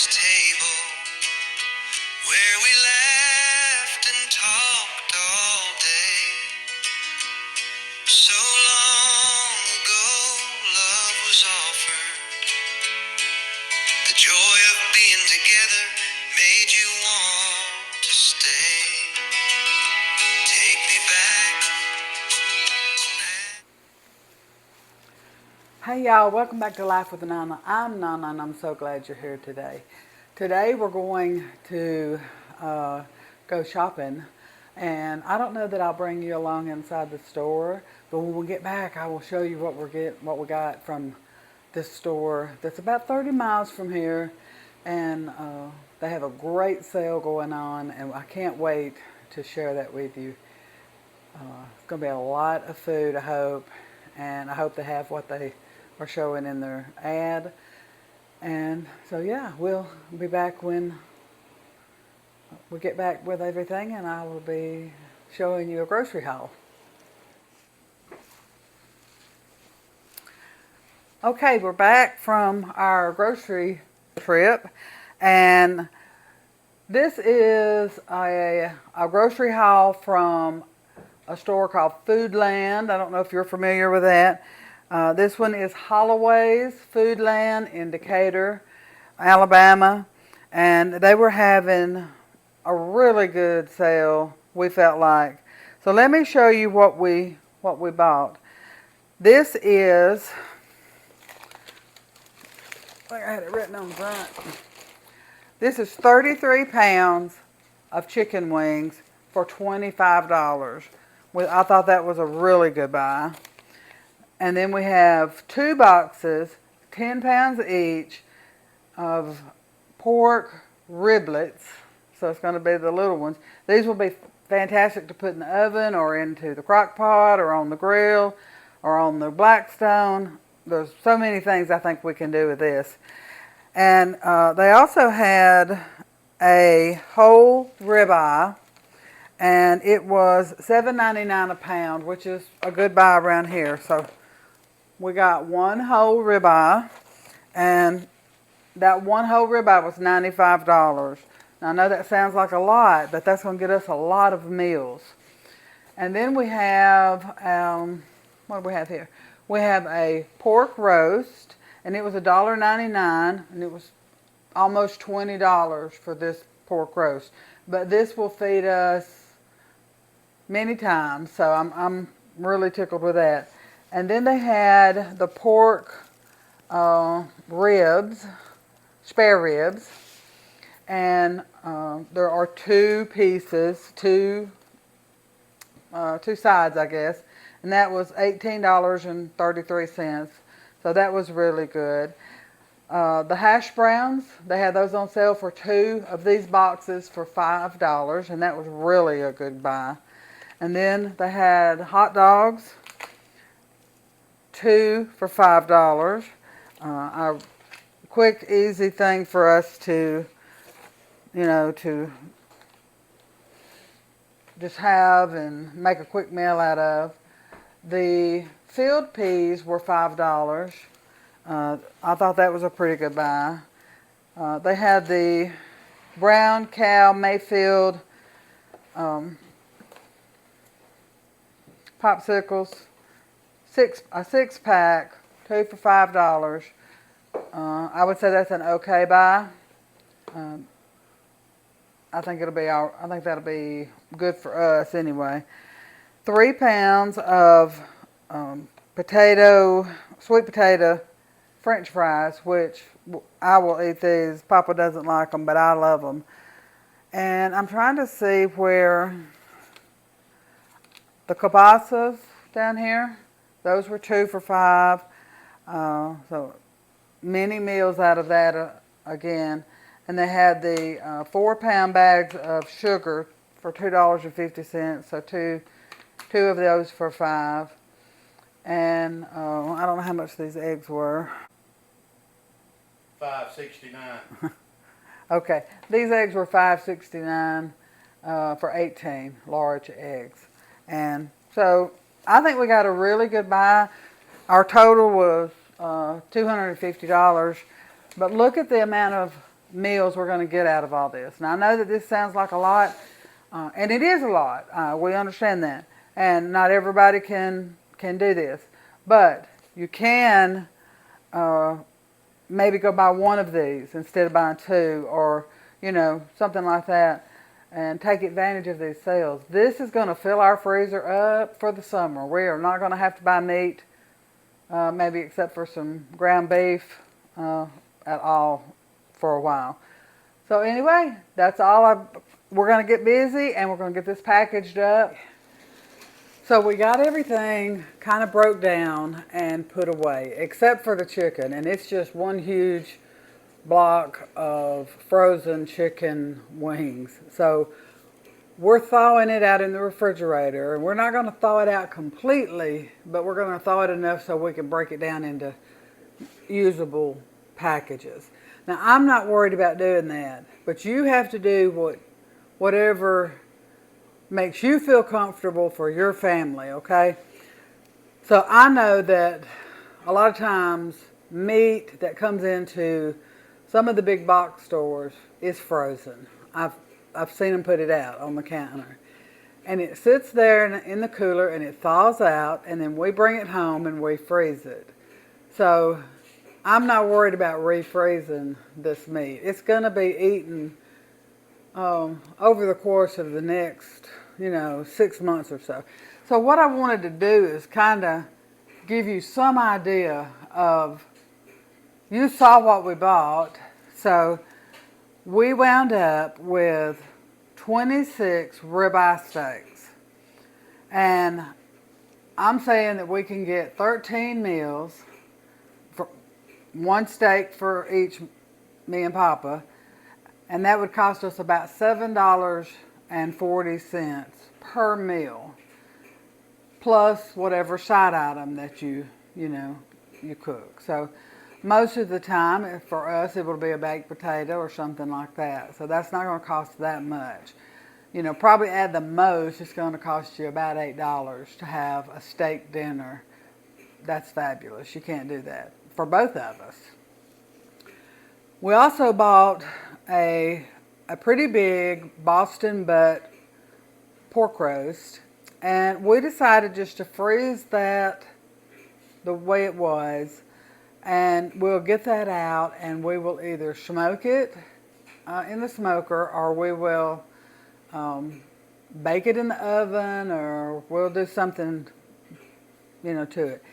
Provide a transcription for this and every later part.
table where we laughed and talked all day. So long ago, love was offered. The joy of being together made you want to stay. Take me back. Hey y'all, welcome back to Life with Nana. I'm Nana and I'm so glad you're here today. Today we're going to go shopping, and I don't know that I'll bring you along inside the store, but when we get back I will show you what we got from this store that's about 30 miles from here, and they have a great sale going on and I can't wait to share that with you. It's going to be a lot of food, I hope, and I hope they have what they are showing in their ad. And so yeah, we'll be back when we get back with everything, and I will be showing you a grocery haul. Okay, we're back from our grocery trip, and this is a grocery haul from a store called Foodland. I don't know if you're familiar with that. This one is Holloway's Foodland in Decatur, Alabama, and they were having a really good sale, we felt like. So let me show you what we bought. This is, I think I had it written on the front. This is 33 pounds of chicken wings for $25. I thought that was a really good buy. And then we have 2 boxes, 10 pounds each, of pork riblets. So it's going to be the little ones. These will be fantastic to put in the oven or into the crock pot or on the grill or on the Blackstone. There's so many things I think we can do with this. And they also had a whole ribeye, and it was $7.99 a pound, which is a good buy around here. So we got one whole ribeye, and that one whole ribeye was $95. Now I know that sounds like a lot, but that's going to get us a lot of meals. And then we have, what do we have here? We have a pork roast, and it was $1.99, and it was almost $20 for this pork roast. But this will feed us many times, so I'm really tickled with that. And then they had the pork ribs, spare ribs, and there are 2 pieces, two sides, I guess, and that was $18.33. So that was really good. The hash browns, they had those on sale for 2 of these boxes for $5, and that was really a good buy. And then they had hot dogs, 2 for $5. A quick, easy thing for us to, to just have and make a quick meal out of. The field peas were $5. I thought that was a pretty good buy. They had the Brown Cow Mayfield popsicles, a 6-pack, 2 for $5. I would say that's an okay buy. I think that'll be good for us anyway. 3 pounds of sweet potato French fries, which I will eat these. Papa doesn't like them, but I love them. And I'm trying to see where the kielbasas down here, those were 2 for $5. So many meals out of that again. And they had the 4-pound bags of sugar for $2.50. So two of those for $5. And I don't know how much these eggs were. $5.69. Okay, these eggs were $5.69 for 18 large eggs. And so I think we got a really good buy. Our total was $250. But look at the amount of meals we're going to get out of all this. Now, I know that this sounds like a lot, and it is a lot. We understand that. And not everybody can do this. But you can maybe go buy one of these instead of buying two, or, something like that, and take advantage of these sales. This is going to fill our freezer up for the summer. We are not going to have to buy meat, maybe except for some ground beef at all for a while. So anyway, that's all. We're going to get busy and we're going to get this packaged up. So we got everything kind of broke down and put away, except for the chicken. And it's just one huge block of frozen chicken wings. So we're thawing it out in the refrigerator. And we're not going to thaw it out completely, but we're going to thaw it enough so we can break it down into usable packages. Now, I'm not worried about doing that, but you have to do whatever makes you feel comfortable for your family, okay? So I know that a lot of times meat that comes into some of the big box stores is frozen. I've seen them put it out on the counter. And it sits there in the cooler and it thaws out, and then we bring it home and we freeze it. So I'm not worried about refreezing this meat. It's going to be eaten over the course of the next 6 months or so. So what I wanted to do is kind of give you some idea of, you saw what we bought. So we wound up with 26 ribeye steaks. And I'm saying that we can get 13 meals, for one steak for each, me and Papa. And that would cost us about $7.40 per meal, plus whatever side item that you cook. So most of the time, for us, it will be a baked potato or something like that. So that's not going to cost that much. Probably at the most, it's going to cost you about $8 to have a steak dinner. That's fabulous. You can't do that for both of us. We also bought a pretty big Boston butt pork roast, and we decided just to freeze that the way it was, and we'll get that out and we will either smoke it in the smoker, or we will bake it in the oven, or we'll do something to it.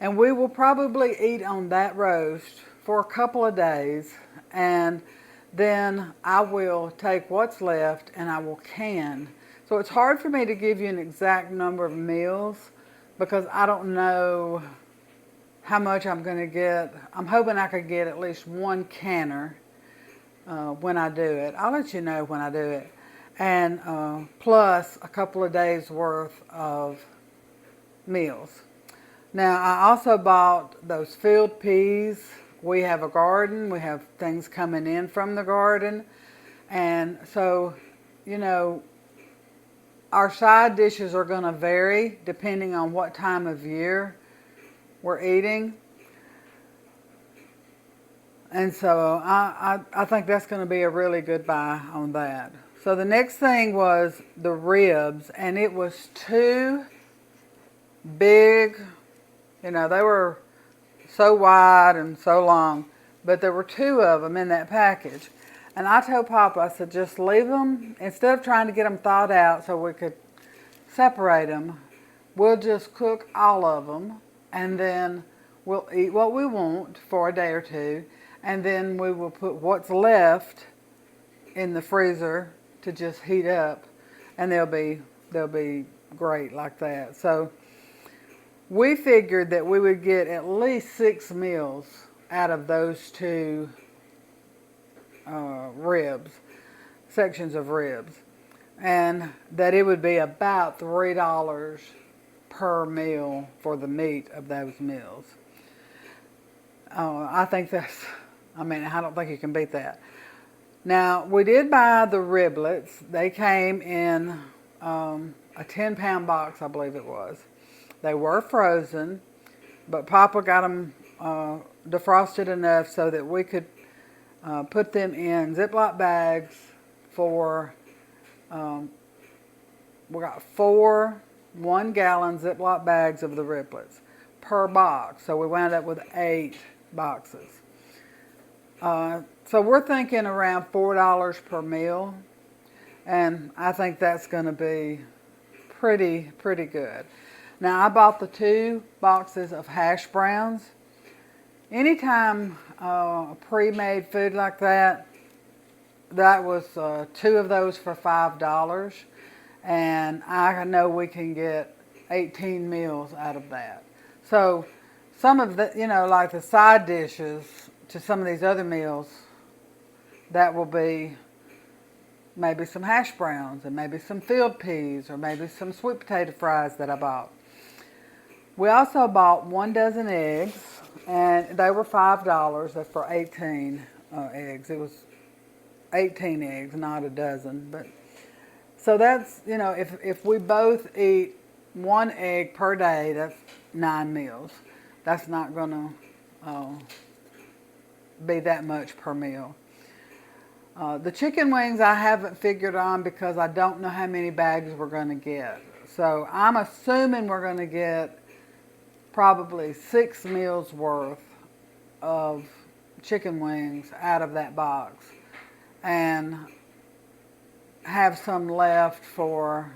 And we will probably eat on that roast for a couple of days, and then I will take what's left and I will can. So it's hard for me to give you an exact number of meals because I don't know how much I'm going to get. I'm hoping I could get at least one canner when I do it. I'll let you know when I do it. And plus a couple of days worth of meals. Now, I also bought those field peas. We have a garden. We have things coming in from the garden. And so, our side dishes are going to vary depending on what time of year we're eating. And so I think that's going to be a really good buy on that. So the next thing was the ribs, and it was two big, they were so wide and so long, but there were two of them in that package. And I told Papa, I said, just leave them, instead of trying to get them thawed out so we could separate them, we'll just cook all of them, and then we'll eat what we want for a day or two, and then we will put what's left in the freezer to just heat up, and they'll be great like that. So we figured that we would get at least 6 meals out of those two sections of ribs, and that it would be about $3 per meal for the meat of those meals. I think I don't think you can beat that. Now, we did buy the riblets. They came in a 10-pound box, I believe it was. They were frozen, but Papa got them defrosted enough so that we could put them in Ziploc bags for, um, we got 4 1-gallon Ziploc bags of the Riplets per box. So we wound up with 8 boxes. So we're thinking around $4 per meal. And I think that's going to be pretty good. Now I bought the 2 boxes of hash browns. Anytime pre-made food like that, that was 2 of those for $5. And I know we can get 18 meals out of that. So some of the, like the side dishes to some of these other meals, that will be maybe some hash browns and maybe some field peas or maybe some sweet potato fries that I bought. We also bought 1 dozen eggs, and they were $5 for 18 eggs. It was 18 eggs, not a dozen. But so that's, if we both eat 1 egg per day, that's 9 meals. That's not going to be that much per meal. The chicken wings I haven't figured on because I don't know how many bags we're going to get. So I'm assuming we're going to get probably 6 meals worth of chicken wings out of that box and have some left for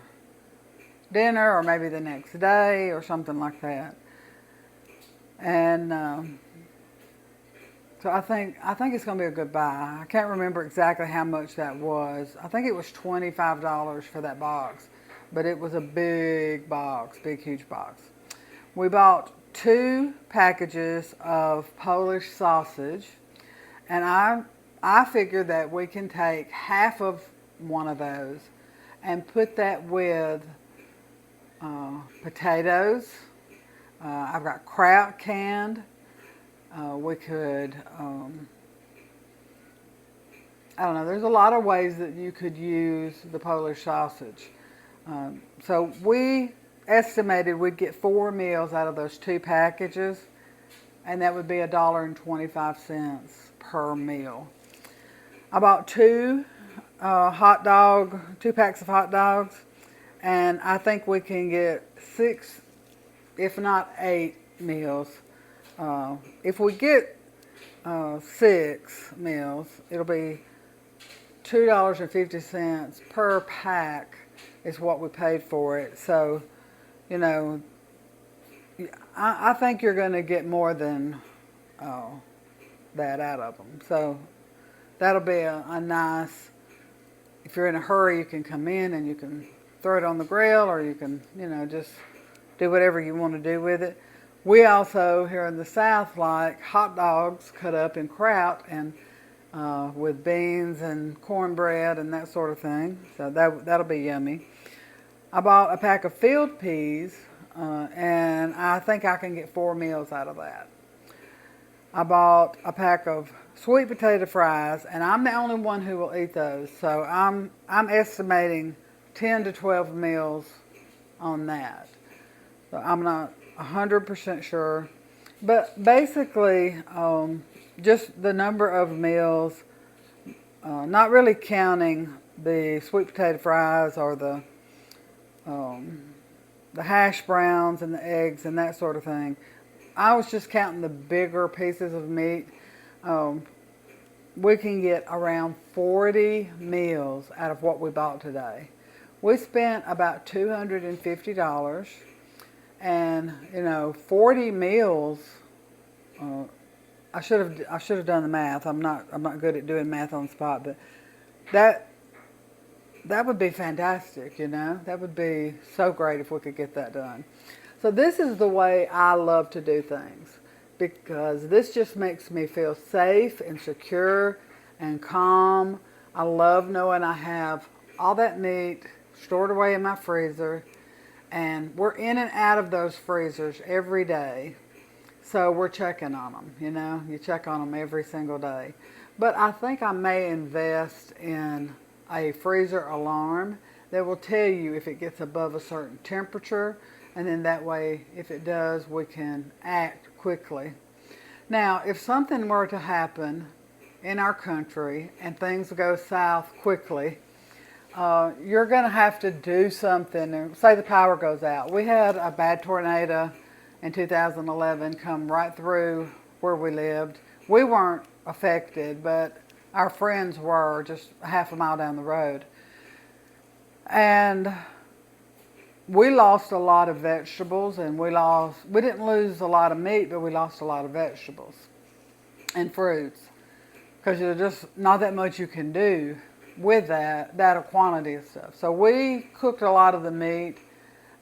dinner or maybe the next day or something like that. And so I think it's going to be a good buy. I can't remember exactly how much that was. I think it was $25 for that box, but it was a big box, big huge box. We bought 2 packages of Polish sausage, and I figured that we can take half of one of those and put that with potatoes. I've got kraut canned. We could, I don't know, there's a lot of ways that you could use the Polish sausage. So we estimated we'd get 4 meals out of those 2 packages, and that would be $1.25 per meal. I bought 2 packs of hot dogs, and I think we can get 6, if not 8 meals. If we get 6 meals, it'll be $2.50 per pack is what we paid for it. So, I think you're going to get more than that out of them. So that'll be a nice, if you're in a hurry, you can come in and you can throw it on the grill, or you can, just do whatever you want to do with it. We also, here in the South, like hot dogs cut up in kraut and with beans and cornbread and that sort of thing. So that'll be yummy. I bought a pack of field peas, and I think I can get 4 meals out of that. I bought a pack of sweet potato fries, and I'm the only one who will eat those. So I'm estimating 10 to 12 meals on that. So I'm not 100% sure. But basically, just the number of meals, not really counting the sweet potato fries or the hash browns and the eggs and that sort of thing. I was just counting the bigger pieces of meat. We can get around 40 meals out of what we bought today. We spent about $250, and 40 meals. I should have done the math. I'm not good at doing math on the spot, but that would be fantastic. That would be so great if we could get that done. So this is the way I love to do things, because this just makes me feel safe and secure and calm. I love knowing I have all that meat stored away in my freezer, and we're in and out of those freezers every day. So we're checking on them, you check on them every single day. But I think I may invest in a freezer alarm that will tell you if it gets above a certain temperature, and then that way, if it does, we can act quickly. Now, if something were to happen in our country and things go south quickly, you're going to have to do something. Say the power goes out. We had a bad tornado in 2011 come right through where we lived. We weren't affected, but our friends were just half a mile down the road. And we lost a lot of vegetables, and we didn't lose a lot of meat, but we lost a lot of vegetables and fruits because there's just not that much you can do with that quantity of stuff. So we cooked a lot of the meat,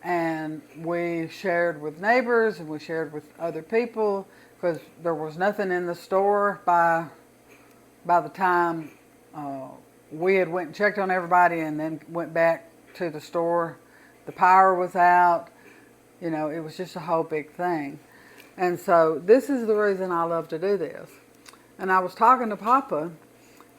and we shared with neighbors, and we shared with other people because there was nothing in the store by the time we had went and checked on everybody and then went back to the store. The power was out. You know, it was just a whole big thing. And so this is the reason I love to do this. And I was talking to Papa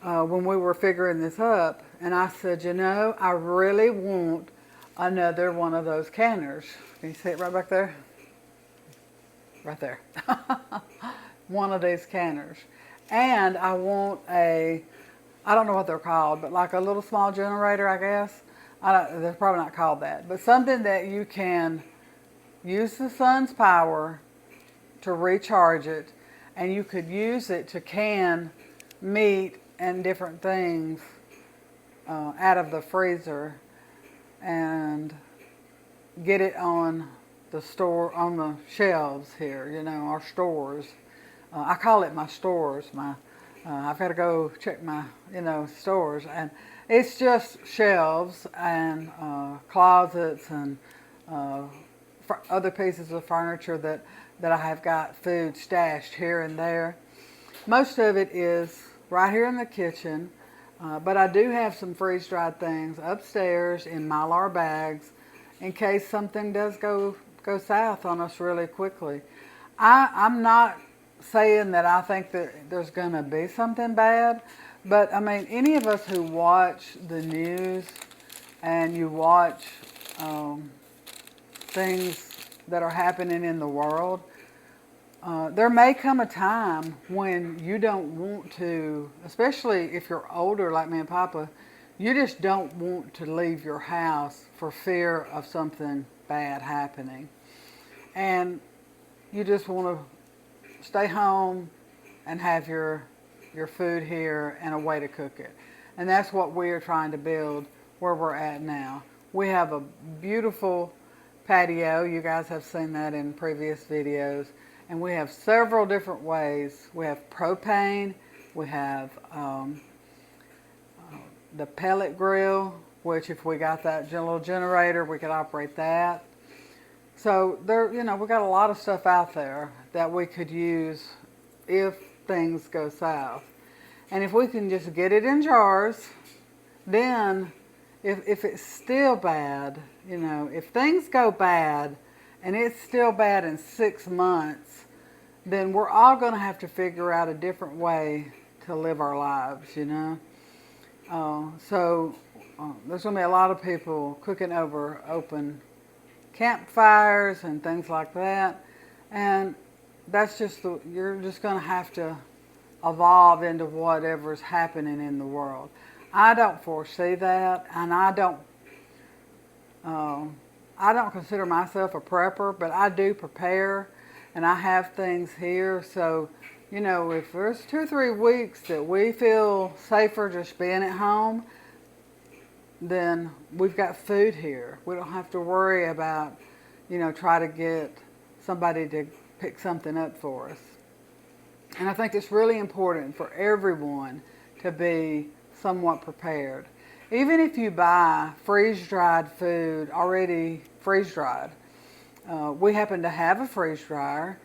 when we were figuring this up, and I said, you know, I really want another one of those canners. Can you see it right back there? Right there. One of these canners. And I want I don't know what they're called, but like a little small generator, I guess. They're probably not called that, but something that you can use the sun's power to recharge it, and you could use it to can meat and different things out of the freezer and get it on the shelves here, you know, our stores. I call it my stores. I've got to go check my, stores, and it's just shelves and closets and other pieces of furniture that I have got food stashed here and there. Most of it is right here in the kitchen, but I do have some freeze-dried things upstairs in Mylar bags in case something does go south on us really quickly. I'm not saying that I think that there's going to be something bad, but I mean, any of us who watch the news and you watch things that are happening in the world, there may come a time when you don't want to, especially if you're older like me and Papa, you just don't want to leave your house for fear of something bad happening. And you just want to stay home and have your food here and a way to cook it. And that's what we are trying to build where we're at now. We have a beautiful patio. You guys have seen that in previous videos. And we have several different ways. We have propane. We have the pellet grill, which if we got that little generator, we could operate that. So there, we got a lot of stuff out there that we could use if things go south. And if we can just get it in jars, then if it's still bad, if things go bad and it's still bad in 6 months, then we're all going to have to figure out a different way to live our lives, So there's going to be a lot of people cooking over open campfires and things like that. And that's just, you're just going to have to evolve into whatever's happening in the world. I don't foresee that, and I don't consider myself a prepper, but I do prepare, and I have things here. So, if there's 2 or 3 weeks that we feel safer just being at home, then we've got food here. We don't have to worry about, try to get somebody to pick something up for us. And I think it's really important for everyone to be somewhat prepared. Even if you buy freeze-dried food, already freeze-dried, we happen to have a freeze dryer,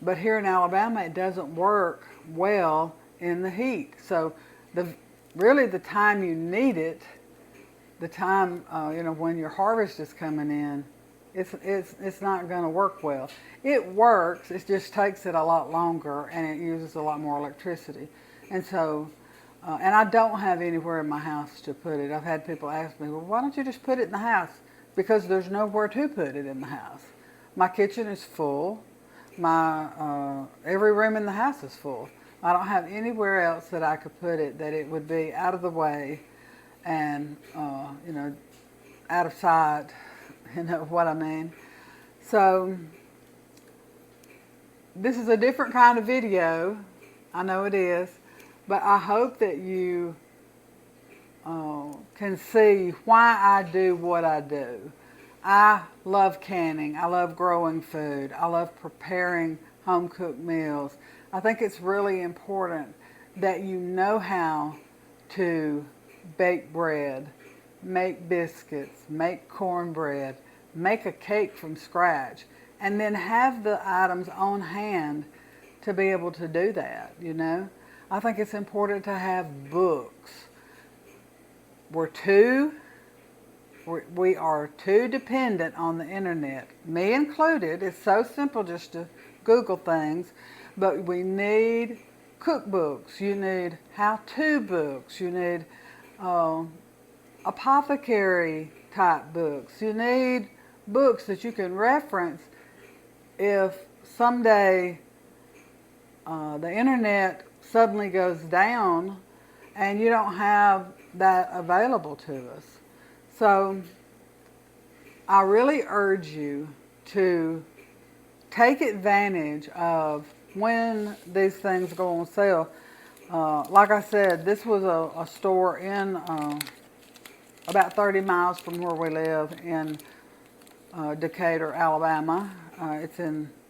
but here in Alabama it doesn't work well in the heat. So really the time you need it, the time when your harvest is coming in, it's not going to work well. It works, it just takes it a lot longer and it uses a lot more electricity. And so, and I don't have anywhere in my house to put it. I've had people ask me, well, why don't you just put it in the house? Because there's nowhere to put it in the house. My kitchen is full. Every room in the house is full. I don't have anywhere else that I could put it that it would be out of the way and, out of sight, you know what I mean. So this is a different kind of video. I know it is, but I hope that you can see why I do what I do. I love canning. I love growing food. I love preparing home cooked meals. I think it's really important that you know how to bake bread, make biscuits, make cornbread, make a cake from scratch, and then have the items on hand to be able to do that, you know. I think it's important to have books. We are too dependent on the internet, me included. It's so simple just to Google things, but we need cookbooks, you need how-to books, you need apothecary type books, you need books that you can reference if someday the internet suddenly goes down and you don't have that available to us. So I really urge you to take advantage of when these things go on sale. Like I said, this was a store in about 30 miles from where we live in Decatur, Alabama.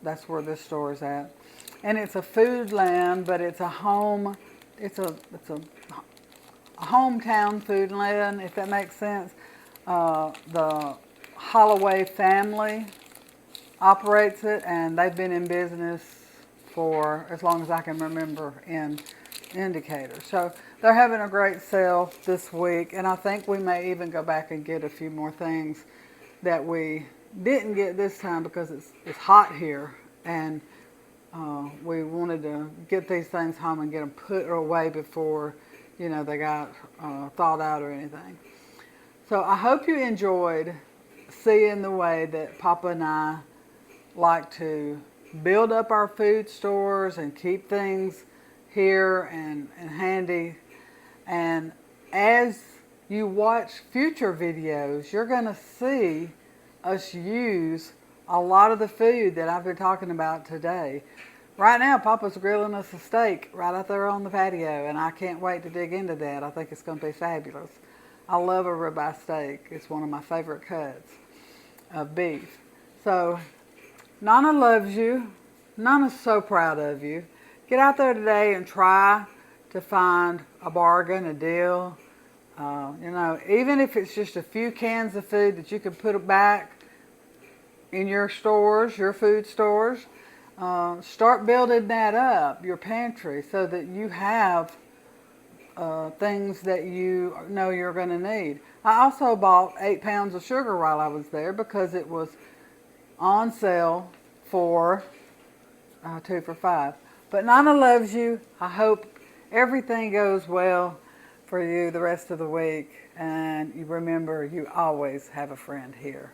That's where this store is at. And it's a Foodland, but it's a hometown Foodland, if that makes sense. The Holloway family operates it, and they've been in business for as long as I can remember in Decatur. So they're having a great sale this week, and I think we may even go back and get a few more things that we didn't get this time because it's hot here, and we wanted to get these things home and get them put away before, they got thawed out or anything. So I hope you enjoyed seeing the way that Papa and I like to build up our food stores and keep things here and handy. And as you watch future videos, you're going to see us use a lot of the food that I've been talking about today. Right now, Papa's grilling us a steak right out there on the patio, and I can't wait to dig into that. I think it's going to be fabulous. I love a ribeye steak. It's one of my favorite cuts of beef. So, Nana loves you. Nana's so proud of you. Get out there today and try to find a bargain, a deal. Even if it's just a few cans of food that you can put back in your stores, your food stores. Start building that up, your pantry, so that you have things that you know you're going to need. I also bought 8 pounds of sugar while I was there because it was on sale for 2 for $5. But Nana loves you. I hope everything goes well for you the rest of the week. And you remember, you always have a friend here.